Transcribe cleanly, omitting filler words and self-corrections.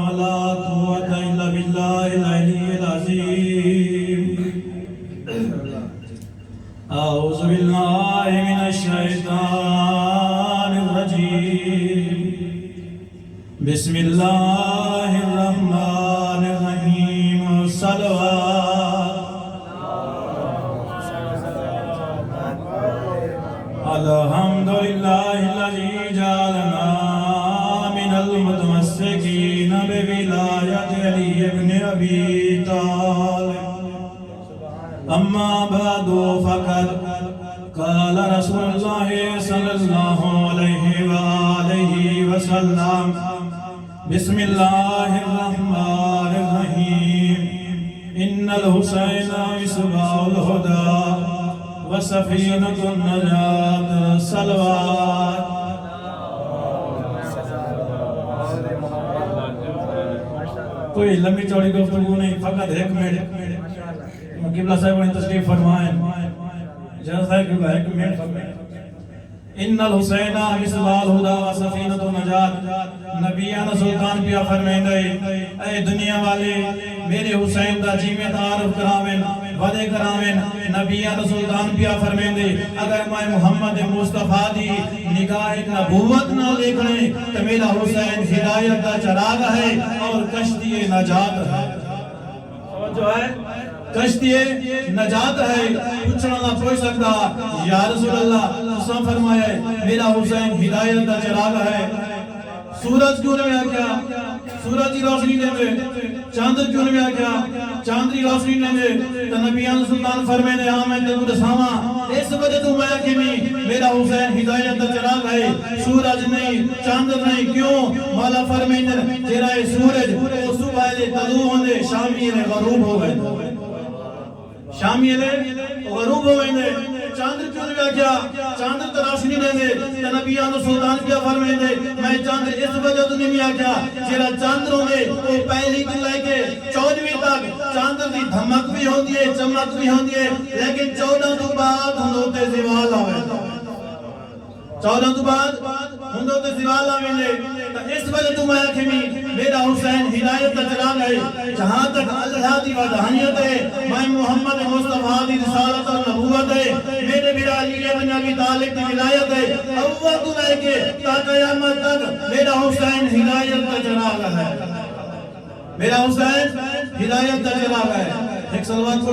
ولا قوة إلا بالله العلي العظيم أعوذ بالله من الشيطان الرجيم بسم الله الرحمن الرحيم صلوات الحمد لله الذي جعلنا من المتمسكين بولاية علي بن أبي طالب أما بعد فقد قال رسول الله صلى الله عليه وآله وسلم بسم الله الرحمن الرحيم إن الحسين مصباح الهدى وسفينة النجاة صلوات کوئی لمبی چوڑی گفتگو نہیں، فقط ایک منٹ قبلہ صاحب نے تشریف فرمائیں جہاں صاحب ایک منٹ ان الحسین مصباح الہدی و سفینۃ النجات نبیانہ سلطان پیا فرمائندے اے دنیا والے میرے حسین دا جی میں تعارف کراویں وعدے کراویں نبیانہ سلطان پیا فرمائندے اگر میں محمد مصطفیٰ دی نگاہ نبوت نہ دیکھنے تو میرا حسین ہدایت دا چراغ ہے اور کشتی نجات ہے جو ہے کشتی نجات ہے پوچھنا نہ پوچھ سکتا یا رسول اللہ تساں فرمایا ہے میرا حسین ہدایت دا چراغ ہے سورج کیوں نہیں آ گیا سورج کی روشنی دے میں چاندر کیوں نہیں آ گیا چاندر کی روشنی دے میں تو نبیان سلطان فرمائے ہاں میں تے کو دساواں اس وجہ تو میں کہ میرا حسین ہدایت دا چراغ ہے سورج نہیں چاندر نہیں کیوں مولا فرمائے تیرا سورج صبح دے طلوع ہوندے شامی نے غروب ہو گئے شامی نے غروب ہو گئے چاندر کیوں نہیں آگیا چاندر تو روشنی دے دے نبیان سلطان کیا فرمائے دے میں چاندر اس وجہ تو نہیں آگیا جیرا چاندر ہوں گے وہ پہلی تو لے کے 14ویں تک چاندر دی دھمک بھی ہوندی ہے چمک بھی ہوندی ہے لیکن 14 تو بعد ہندوتے زوال آوے 14 تو بعد ہندوتے زوال آوے لے اس وجہ تو میں کہ میرا حسین ہدایت کا چراغ ہے جہاں تک اللہ دی وحدانیت ہے میں محمد مصطفیٰ دی رسالت اور نبوت ہے میرے میرا علی بن ابی طالب کی ولایت ہے اول تو لے کے تا قیامت تک میرا حسین ہدایت کا چراغ ہے میرا حسین ہدایت کا چراغ ہے ایک صلوات